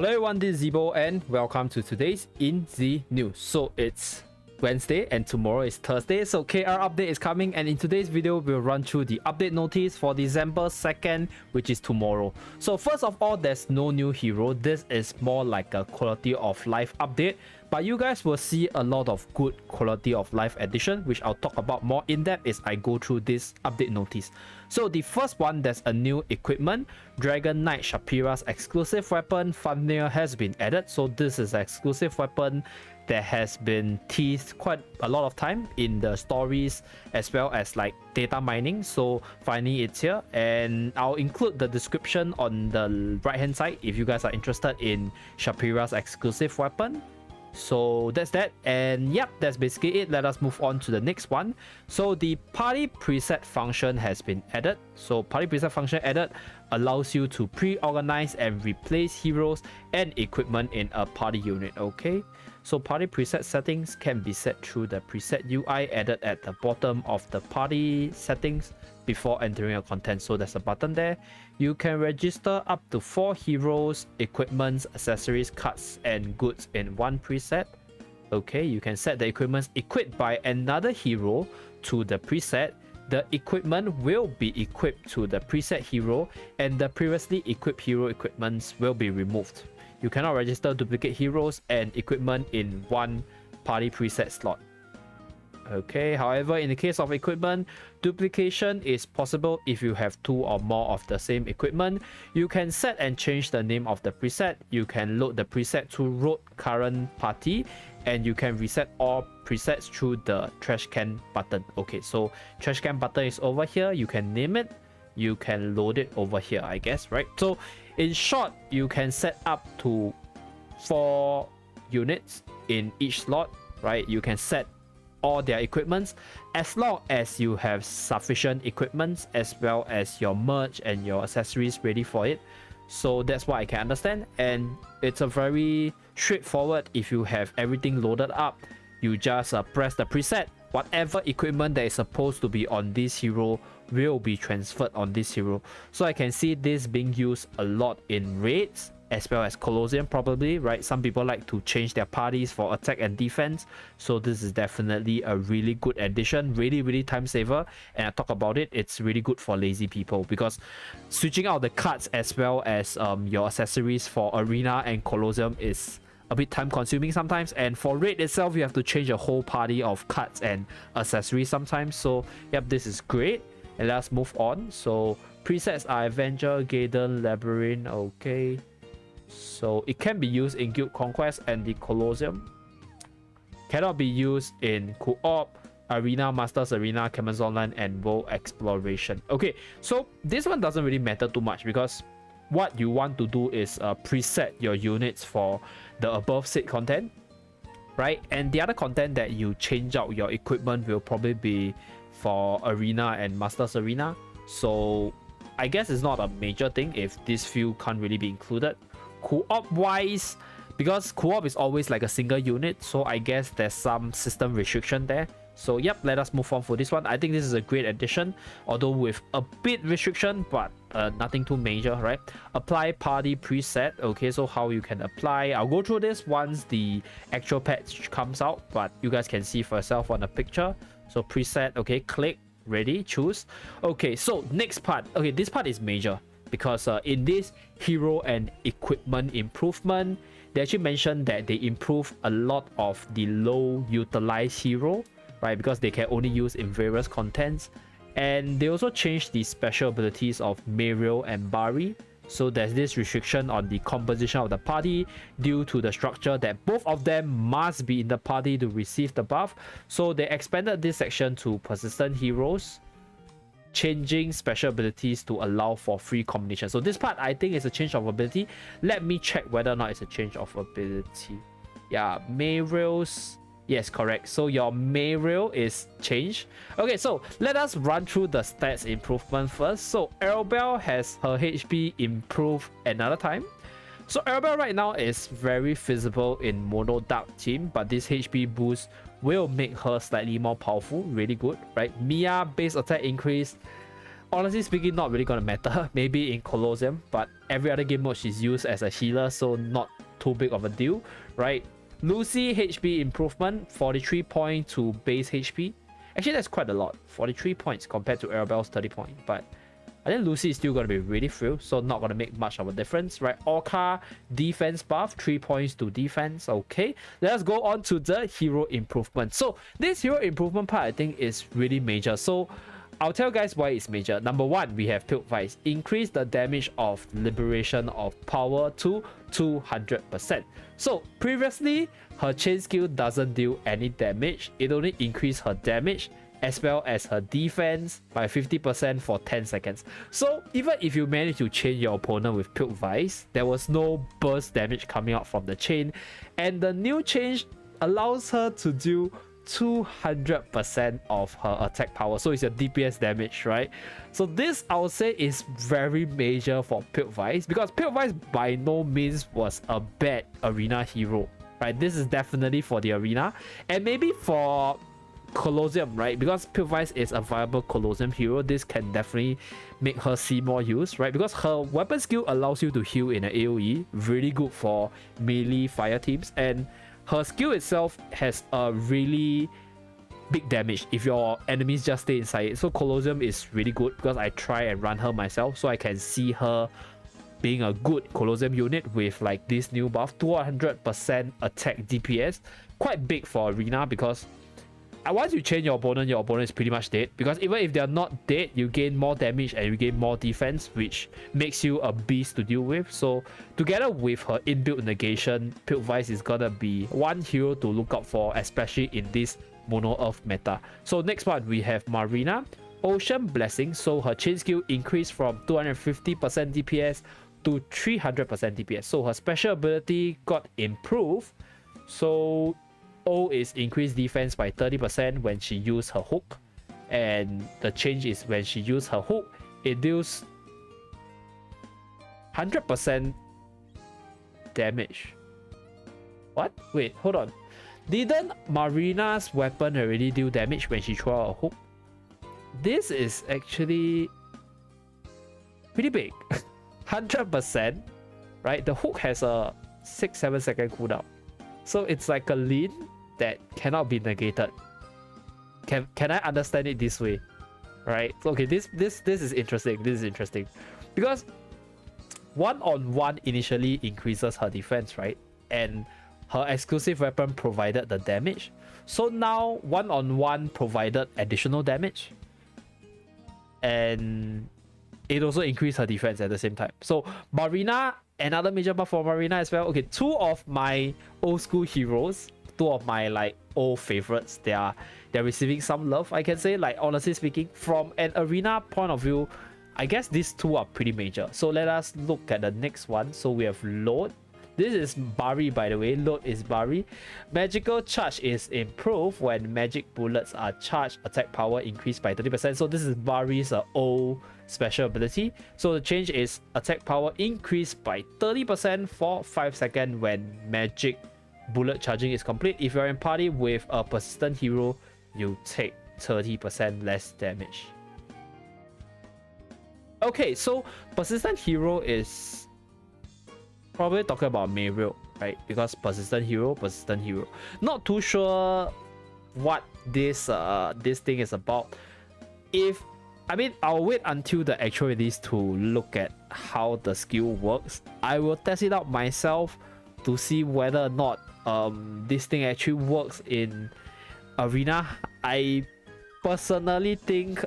Hello everyone, this is Zeeebo and welcome to today's In Zeee News. So it's Wednesday and tomorrow is Thursday, so KR update is coming, and in today's video we'll run through the update notice for December 2nd, which is tomorrow. So first of all, there's no new hero. This is more like a quality of life update, but you guys will see a lot of good quality of life addition, which I'll talk about more in depth as I go through this update notice. So the first one, there's a new equipment. Dragon Knight Shapira's exclusive weapon thumbnail has been added. So this is an exclusive weapon that has been teased quite a lot of time in the stories as well as like data mining. So finally it's here, and I'll include the description on the right hand side if you guys are interested in Shapira's exclusive weapon. So that's that, and yep, that's basically it. Let us move on to the next one. So the party preset function has been added. So party preset function added allows you to pre-organize and replace heroes and equipment in a party unit. Okay, so party preset settings can be set through the preset UI added at the bottom of the party settings before entering a content. So there's a button there. You can register up to 4 heroes, equipments, accessories, cards, and goods in one preset. Okay, you can set the equipments equipped by another hero to the preset. The equipment will be equipped to the preset hero, and the previously equipped hero equipments will be removed. You cannot register duplicate heroes and equipment in one party preset slot. Okay, however, in the case of equipment, duplication is possible if you have 2 or more of the same equipment. You can set and change the name of the preset. You can load the preset to road current party, and you can reset all presets through the trash can button. Okay, so trash can button is over here. You can name it. You can load it over here, I guess, right? So in short, you can set up to 4 units in each slot, right? You can set all their equipments as long as you have sufficient equipments as well as your merch and your accessories ready for it. So that's what I can understand, and it's a very straightforward. If you have everything loaded up, you just press the preset. Whatever equipment that is supposed to be on this hero will be transferred on this hero. So I can see this being used a lot in raids as well as Colosseum probably, right? Some people like to change their parties for attack and defense. So this is definitely a really good addition, really time saver. And I talk about it, it's really good for lazy people, because switching out the cards as well as your accessories for Arena and Colosseum is a bit time consuming sometimes, and for raid itself you have to change a whole party of cards and accessories sometimes. So yep, this is great, and let's move on. So presets are Avenger, Gaiden, Labyrinth. Okay, so it can be used in Guild Conquest and the Colosseum. Cannot be used in Co-op, Arena, Masters Arena, Cameron's Online, and World Exploration. Okay, so this one doesn't really matter too much, because what you want to do is preset your units for the above said content, right? And the other content that you change out your equipment will probably be for Arena and Masters Arena. So I guess it's not a major thing if this few can't really be included. Co-op wise, because co-op is always like a single unit, so I guess there's some system restriction there. So yep, let us move on for this one. I think this is a great addition, although with a bit restriction, but nothing too major, right? Apply party preset. Okay, so how you can apply, I'll go through this once the actual patch comes out, but you guys can see for yourself on the picture. So preset, okay, click, ready, choose. Okay, so next part. Okay, this part is major, because in this hero and equipment improvement, they actually mentioned that they improve a lot of the low utilized hero, right? Because they can only use in various contents. And they also changed the special abilities of Mariel and Bari. So there's this restriction on the composition of the party due to the structure that both of them must be in the party to receive the buff. So they expanded this section to persistent heroes, changing special abilities to allow for free combination. So this part I think is a change of ability. Let me check whether or not it's a change of ability. Yeah, Mariel's, yes, correct. So your Mariel is changed. Okay, so let us run through the stats improvement first. So Arabelle has her HP improved another time. So Arabelle right now is very feasible in mono dark team, but this HP boost will make her slightly more powerful. Really good, right? Mia base attack increase. honestly speaking, not really gonna matter. Maybe in Colosseum, but every other game mode she's used as a healer, so not too big of a deal, right? Lucy HP improvement, 43 points to base HP. Actually, that's quite a lot. 43 points compared to Arabelle's 30 points, but I think Lucy is still going to be really few, so not going to make much of a difference, right? Orca defense buff, 3 points to defense. Okay, let's go on to the hero improvement. So this hero improvement part, I think, is really major. So I'll tell you guys why it's major. Number one, we have Tilt Vice. Increase the damage of liberation of power to 200%. So previously, her chain skill doesn't deal any damage. It only increases her damage as well as her defense by 50% for 10 seconds. So even if you manage to chain your opponent with Tilt Vice, there was no burst damage coming out from the chain. And the new change allows her to do 200% of her attack power, so it's a DPS damage, right? So this, I would say, is very major for Tilt Vice, because Tilt Vice by no means was a bad arena hero, right? This is definitely for the arena and maybe for Colosseum, right? Because Tilt Vice is a viable Colosseum hero, this can definitely make her see more use, right? Because her weapon skill allows you to heal in an AoE, really good for melee fire teams, and her skill itself has a really big damage if your enemies just stay inside it. So Colosseum is really good because I try and run her myself, so I can see her being a good Colosseum unit with like this new buff, 200% attack DPS. Quite big for arena, because once you change your opponent is pretty much dead, because even if they're not dead, you gain more damage and you gain more defense, which makes you a beast to deal with. So together with her inbuilt negation, Tilt Vice is gonna be one hero to look out for, especially in this mono earth meta. So next one, we have Marina. Ocean Blessing. So her chain skill increased from 250% DPS to 300% DPS. So her special ability got improved. So O is increased defense by 30% when she used her hook, and the change is when she used her hook, it deals 100% damage. What? Wait, hold on. Didn't Marina's weapon already deal damage when she threw out a hook? This is actually pretty big. 100%, right? The hook has a 6-7 second cooldown. So it's like a lean that cannot be negated. Can I understand it this way? Right? So, okay, this is interesting. This is interesting. Because one-on-one initially increases her defense, right? And her exclusive weapon provided the damage. So now one-on-one provided additional damage. And it also increased her defense at the same time. So Marina, another major buff for Marina as well. Okay, two of my old school heroes, two of my like old favorites, they're receiving some love, I can say. Like, honestly speaking, from an arena point of view, I guess these two are pretty major. So let us look at the next one. So we have Load. This is Bari, by the way. Load is Bari. Magical charge is improved when magic bullets are charged. Attack power increased by 30%. So this is Bari's old special ability. So the change is attack power increased by 30% for 5 seconds when magic bullet charging is complete. If you're in party with a persistent hero, you take 30% less damage. Okay, so persistent hero is probably talking about Mariel, right? Because persistent hero. Not too sure what this thing is about. I'll wait until the actual release to look at how the skill works. I will test it out myself to see whether or not this thing actually works in arena. I personally think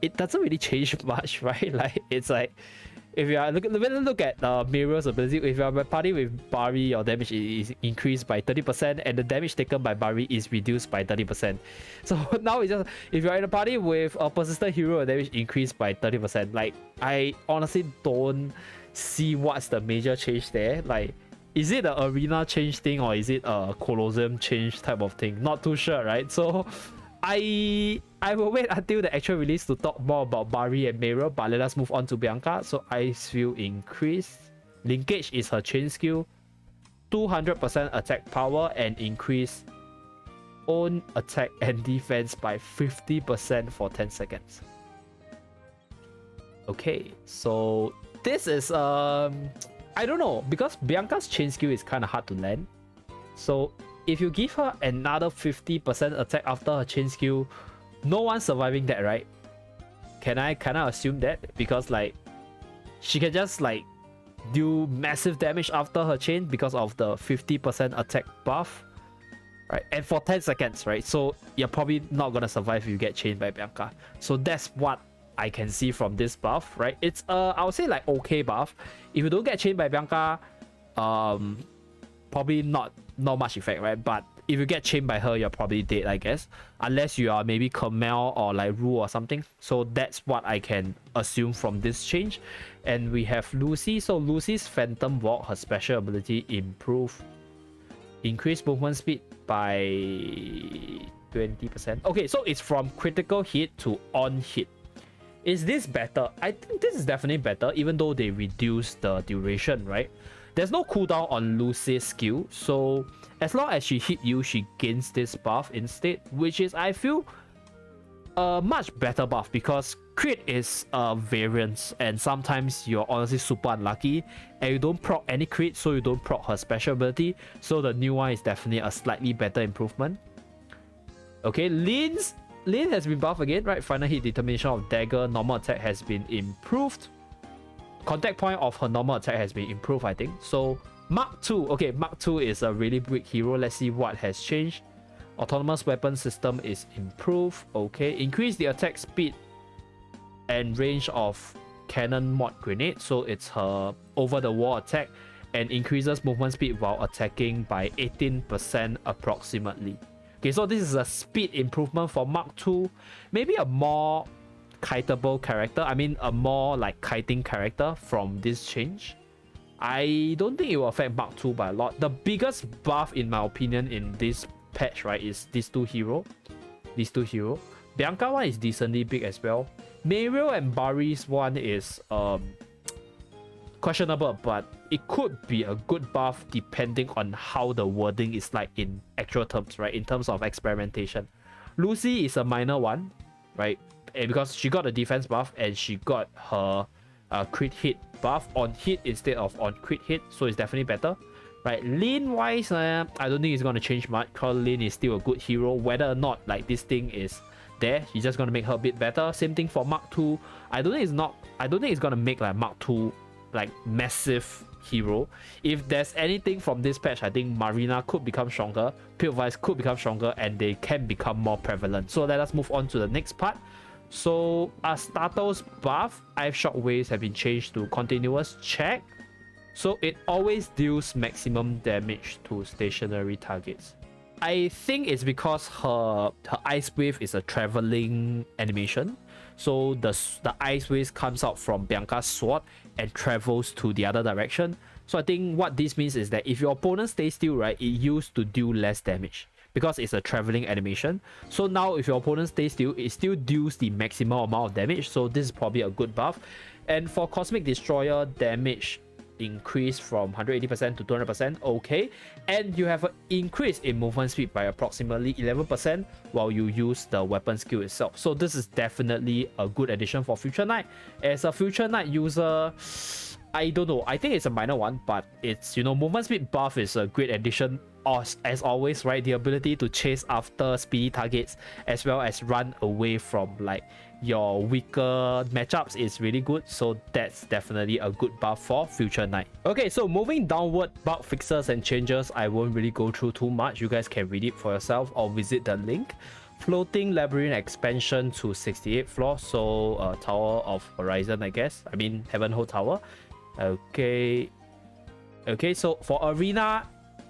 it doesn't really change much, right? Like, it's like, if you are look at Mariel's ability, if you are a party with Bari, your damage is increased by 30% and the damage taken by Bari is reduced by 30%. So now it's just, if you're in a party with a persistent hero, your damage increased by 30%. Like, I honestly don't see what's the major change there. Like, is it an arena change thing or is it a Colosseum change type of thing? Not too sure, right? So I will wait until the actual release to talk more about Bari and Mariel, but let us move on to Bianca. So Ice Field increase. Linkage is her chain skill. 200% attack power and increase own attack and defense by 50% for 10 seconds. Okay, so this is I don't know, because Bianca's chain skill is kind of hard to land. So if you give her another 50% attack after her chain skill, no one's surviving that, right? Can I assume that? Because like she can just like do massive damage after her chain because of the 50% attack buff, right? And for 10 seconds, right? So you're probably not gonna survive if you get chained by Bianca. So that's what I can see from this buff, right? It's I would say like okay buff. If you don't get chained by Bianca, probably not much effect, right? But if you get chained by her, you're probably dead, I guess, unless you are maybe Kamel or like Ru or something. So that's what I can assume from this change. And we have Lucy. So Lucy's Phantom Walk, her special ability, increase movement speed by 20%. Okay, so it's from critical hit to on hit. Is this better? I think this is definitely better, even though they reduce the duration, right? There's no cooldown on Lucy's skill, so as long as she hit you, she gains this buff instead, which is, I feel, a much better buff, because crit is a variance, and sometimes you're honestly super unlucky and you don't proc any crit, so you don't proc her special ability. So the new one is definitely a slightly better improvement. Okay, Lin has been buffed again, right? Final hit determination of dagger, normal attack has been improved. Contact point of her normal attack has been improved, I think. So Mark II. Okay, Mark II is a really big hero. Let's see what has changed. Autonomous weapon system is improved. Okay, increase the attack speed and range of cannon mod grenade. So it's her over the wall attack and increases movement speed while attacking by 18% approximately. Okay, so this is a speed improvement for Mark II. Maybe a more kiteable character. I mean, a more like kiting character from this change. I don't think it will affect Mark II by a lot. The biggest buff, in my opinion, in this patch, right, is these two hero. Bianca one is decently big as well. Mariel and Barry's one is questionable, but it could be a good buff depending on how the wording is like in actual terms, right? In terms of experimentation. Lucy is a minor one, right? And because she got a defense buff and she got her crit hit buff on hit instead of on crit hit, so it's definitely better, right? Lin wise, I don't think it's gonna change much because Lin is still a good hero. Whether or not like this thing is there, you're just gonna make her a bit better. Same thing for Mark II. I don't think it's gonna make like Mark II like massive hero. If there's anything from this patch, I think Marina could become stronger, Pale could become stronger, and they can become more prevalent. So let us move on to the next part. So Astato's buff, Ice Shockwaves have been changed to continuous check. So it always deals maximum damage to stationary targets. I think it's because her Ice Wave is a traveling animation. So the Ice Wave comes out from Bianca's sword and travels to the other direction. So I think what this means is that if your opponent stays still, right, it used to do less damage because it's a traveling animation. So now if your opponent stays still, it still deals the maximum amount of damage. So this is probably a good buff. And for Cosmic Destroyer, damage increase from 180% to 200%, okay, and you have an increase in movement speed by approximately 11% while you use the weapon skill itself. So this is definitely a good addition for Future Knight. As a Future Knight user, I don't know, I think it's a minor one, but it's, you know, movement speed buff is a great addition. As always, right, the ability to chase after speedy targets as well as run away from like your weaker matchups is really good. So that's definitely a good buff for Future Knight. Okay, so moving downward, bug fixes and changes, I won't really go through too much. You guys can read it for yourself or visit the link. Floating Labyrinth expansion to 68th floor, so Tower of Horizon, I guess. I mean Heavenhold Tower. Okay, so for Arena,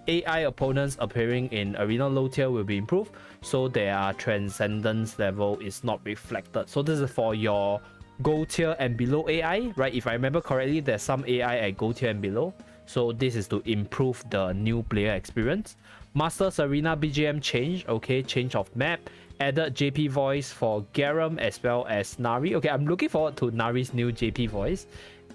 AI opponents appearing in Arena low tier will be improved, so their transcendence level is not reflected. So this is for your gold tier and below AI, right? If I remember correctly, there's some AI at gold tier and below. So this is to improve the new player experience. Masters Arena BGM change, okay, change of map. Added JP voice for Garam as well as Nari. Okay, I'm looking forward to Nari's new JP voice.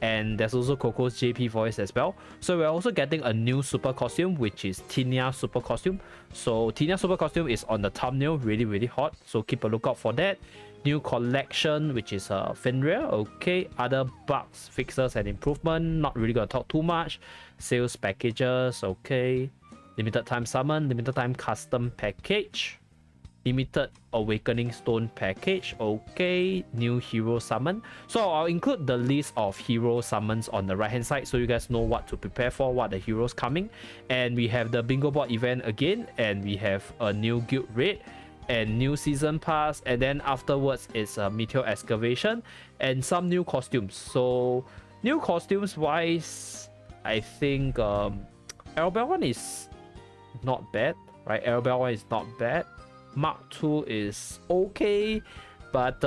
And there's also Coco's JP voice as well. So we're also getting a new super costume, which is Tinia super costume. So Tinia super costume is on the thumbnail, really hot, so keep a lookout for that. New collection, which is Finria. Okay, other bugs, fixes, and improvement. Not really gonna talk too much. Sales packages. Okay, limited time summon, limited time custom package, limited awakening stone package. Okay, new hero summon. So I'll include the list of hero summons on the right hand side so you guys know what to prepare for, what the heroes coming. And we have the bingo board event again, and we have a new guild raid and new season pass, and then afterwards it's a meteor excavation and some new costumes. So new costumes wise, I think Arabelle one is not bad, right? Arabelle one is not bad. Mark 2 is okay, but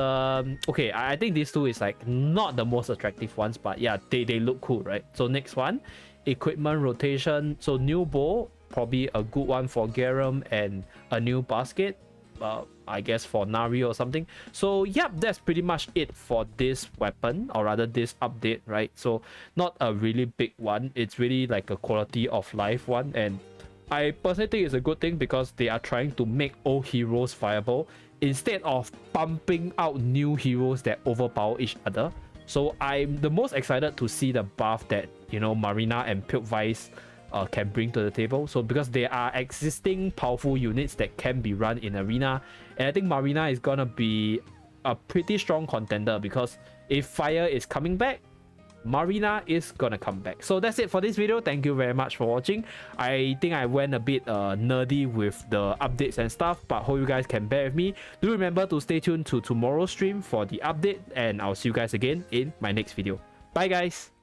okay, I think these two is like not the most attractive ones, but yeah, they look cool, right? So next one, equipment rotation. So new bow, probably a good one for Garum, and a new basket, I guess for Nari or something. So yep, that's pretty much it for this weapon, or rather this update, right? So not a really big one, it's really like a quality of life one, and I personally think it's a good thing because they are trying to make old heroes viable instead of pumping out new heroes that overpower each other. So I'm the most excited to see the buff that, you know, Marina and Pure Vice can bring to the table. So because there are existing powerful units that can be run in Arena, and I think Marina is gonna be a pretty strong contender because if Fire is coming back, Marina is gonna come back. So that's it for this video. Thank you very much for watching. I think I went a bit nerdy with the updates and stuff, but hope you guys can bear with me. Do remember to stay tuned to tomorrow's stream for the update, and I'll see you guys again in my next video. Bye guys.